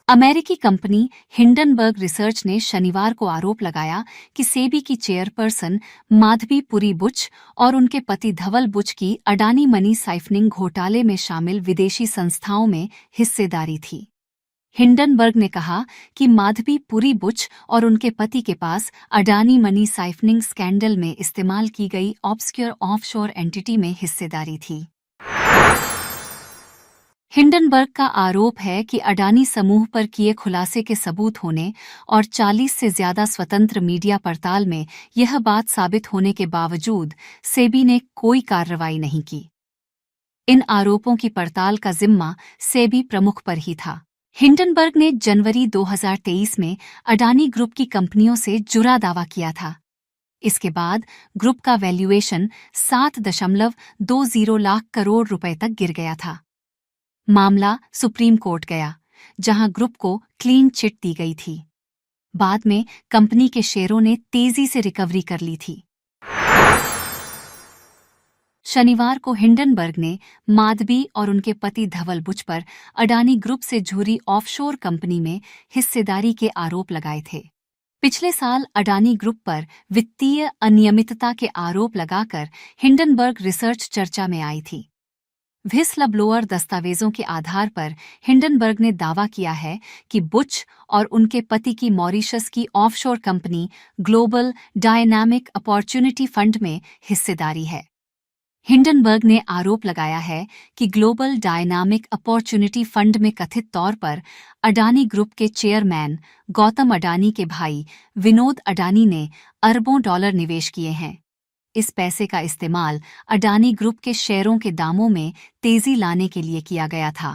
अमेरिकी company Hindenburg research ने शनिवार को आरोप लगाया कि सेबी की चेयरपर्सन माधवी पुरी बुच और उनके पति धवल बुच की अडानी मनी साइफनिंग घोटाले में शामिल विदेशी संस्थाओं में हिस्सेदारी थी। हिंडनबर्ग ने कहा कि माधवी पुरी बुच और उनके पति के पास अडानी मनी साइफनिंग स्कैंडल में इस्तेमाल की गई ऑब्सक्योर ऑफशोर एंटिटी में हिस्सेदारी थी। हिंडनबर्ग का आरोप है कि अडानी समूह पर किए खुलासे के सबूत होने और 40 से ज्यादा स्वतंत्र मीडिया पड़ताल में यह बात साबित होने के बावजूद सेबी ने कोई कार्रवाई नहीं की। इन आरोपों की पड़ताल का जिम्मा सेबी प्रमुख पर ही था। हिंडनबर्ग ने जनवरी 2023 में अडानी ग्रुप की कंपनियों से जुड़ा दावा किया था। इसके बाद ग्रुप का वैल्यूएशन 7.20 लाख करोड़ रुपए तक गिर गया था। मामला सुप्रीम कोर्ट गया, जहां ग्रुप को क्लीन चिट दी गई थी। बाद में कंपनी के शेयरों ने तेजी से रिकवरी कर ली थी। शनिवार को हिंडनबर्ग ने माधवी और उनके पति धवल बुच पर अडानी ग्रुप से जुड़ी ऑफशोर कंपनी में हिस्सेदारी के आरोप लगाए थे। पिछले साल अडानी ग्रुप पर वित्तीय अनियमितता के आरोप लगाकर हिंडनबर्ग रिसर्च चर्चा में आई थी। व्हिसलब्लोअर दस्तावेजों के आधार पर हिंडनबर्ग ने दावा किया है कि बुच और उनके पति की मॉरिशस की offshore company global dynamic opportunity fund में हिस्सेदारी है। हिंडनबर्ग ने आरोप लगाया है कि ग्लोबल डायनामिक अपॉर्चुनिटी फंड में कथित तौर पर अडानी ग्रुप के चेयरमैन गौतम अडानी के भाई विनोद अडानी ने अरबों डॉलर निवेश किए हैं। इस पैसे का इस्तेमाल अडानी ग्रुप के शेयरों के दामों में तेजी लाने के लिए किया गया था।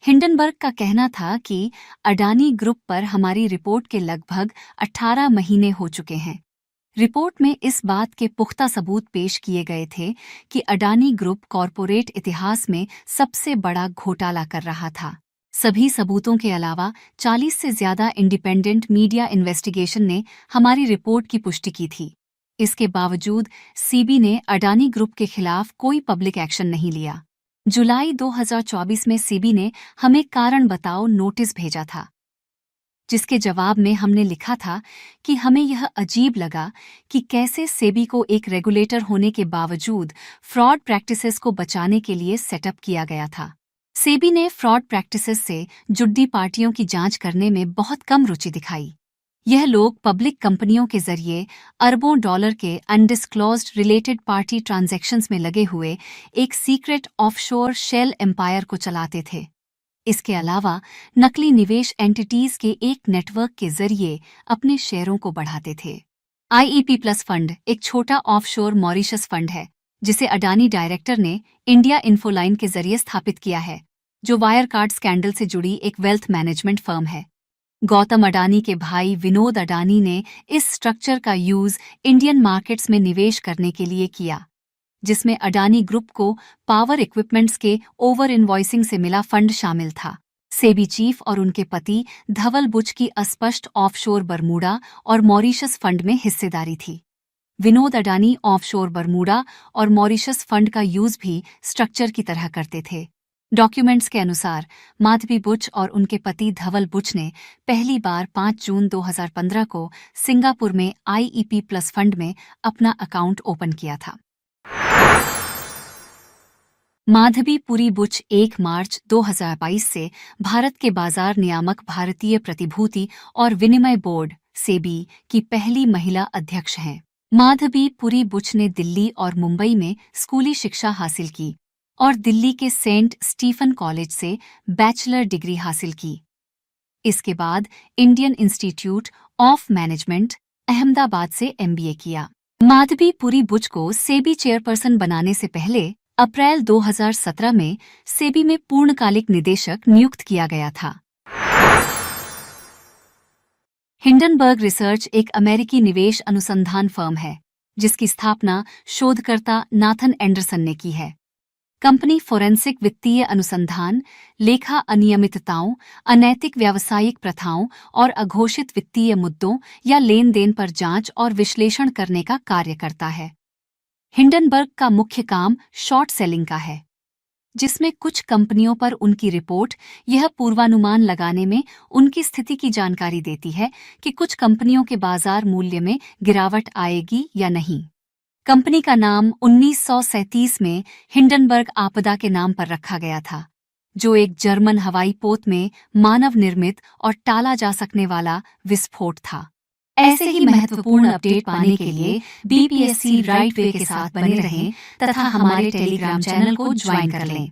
हिंडनबर्ग का कहना था कि अडानी ग्रुप पर हमारी रिपोर्ट के लगभग 18 महीने हो चुके हैं। रिपोर्ट में इस बात के पुख्ता सबूत पेश किए गए थे कि अडानी ग्रुप कॉरपोरेट इतिहास में सबसे बड़ा घोटाला कर रहा था। सभी सबूतों के अलावा 40 से ज्यादा इंडिपेंडेंट मीडिया इन्वेस्टिगेशन ने हमारी रिपोर्ट की पुष्टि की थी। इसके बावजूद सेबी ने अडानी ग्रुप के खिलाफ कोई पब्लिक एक्शन नहीं लिया। जुलाई 2024 में सेबी ने हमें कारण बताओ नोटिस भेजा था, जिसके जवाब में हमने लिखा था कि हमें यह अजीब लगा कि कैसे सेबी को एक रेगुलेटर होने के बावजूद फ्रॉड प्रैक्टिसेस को बचाने के लिए सेटअप किया गया था। सेबी ने फ्रॉड प्रैक्टिसेस से जुड़ी पार्टियों की जांच करने में बहुत कम रुचि दिखाई। यह लोग पब्लिक कंपनियों के जरिए अरबों डॉलर के अनडिस्क्लोज्ड रिलेटेड पार्टी ट्रांजैक्शंस में लगे हुए एक सीक्रेट ऑफशोर शेल एम्पायर को चलाते थे। इसके अलावा नकली निवेश एंटिटीज के एक नेटवर्क के जरिए अपने शेयरों को बढ़ाते थे। आईईपी प्लस फंड एक छोटा ऑफशोर मॉरिशस फंड है, जिसे अडानी डायरेक्टर ने इंडिया इन्फोलाइन के जरिए स्थापित किया है, जो वायर कार्ड स्कैंडल से जुड़ी एक वेल्थ मैनेजमेंट फर्म है। गौतम अडानी के भाई विनोद अडानी ने इस स्ट्रक्चर का यूज इंडियन मार्केट्स में निवेश करने के लिए किया, जिसमें अडानी ग्रुप को पावर इक्विपमेंट्स के ओवर इनवॉइसिंग से मिला फंड शामिल था। सेबी चीफ और उनके पति धवल बुच की अस्पष्ट ऑफशोर बरमूडा और मॉरिशस फंड में हिस्सेदारी थी। विनोद अडानी ऑफशोर बरमूडा और मॉरिशस फंड का यूज भी स्ट्रक्चर की तरह करते थे। डॉक्यूमेंट्स के अनुसार माधवी बुच और उनके पति धवल बुच ने पहली बार 5 जून 2015 को सिंगापुर में आईईपी प्लस फंड में अपना अकाउंट ओपन किया था। माधवी पुरी बुच 1 मार्च 2022 से भारत के बाजार नियामक भारतीय प्रतिभूति और विनिमय बोर्ड सेबी की पहली महिला अध्यक्ष हैं। माधवी पुरी बुच ने दिल्ली और मुंबई में स्कूली शिक्षा हासिल की और दिल्ली के सेंट स्टीफन कॉलेज से बैचलर डिग्री हासिल की। इसके बाद Indian institute of management Ahmedabad से एमबीए किया। माधवी पुरी बुच को सेबी चेयरपर्सन बनाने से पहले अप्रैल 2017 में सेबी में पूर्णकालिक निदेशक नियुक्त किया गया था। हिंडनबर्ग रिसर्च एक अमेरिकी निवेश अनुसंधान फर्म है, जिसकी स्थापना शोधकर्ता नाथन एंडरसन ने की है। कंपनी फोरेंसिक वित्तीय अनुसंधान, लेखा अनियमितताओं, अनैतिक व्यावसायिक प्रथाओं और अघोषित वित्तीय मुद्दों या लेन देन पर जांच और विश्लेषण करने का कार्य करता है। हिंडनबर्ग का मुख्य काम शॉर्ट सेलिंग का है। जिसमें कुछ कंपनियों पर उनकी रिपोर्ट यह पूर्वानुमान लगाने में उनकी स्थिति की जानकारी देती है कि कुछ कंपनियों के बाजार मूल्य में गिरावट आएगी या नहीं। कंपनी का नाम 1937 में हिंडनबर्ग आपदा के नाम पर रखा गया था, जो एक जर्मन हवाई पोत में मानव निर्मित और टाला जा सकने वाला विस्फोट था। ऐसे ही महत्वपूर्ण अपडेट पाने के लिए BPSC राइट वे के साथ बने रहें तथा हमारे टेलीग्राम चैनल को ज्वाइन कर लें।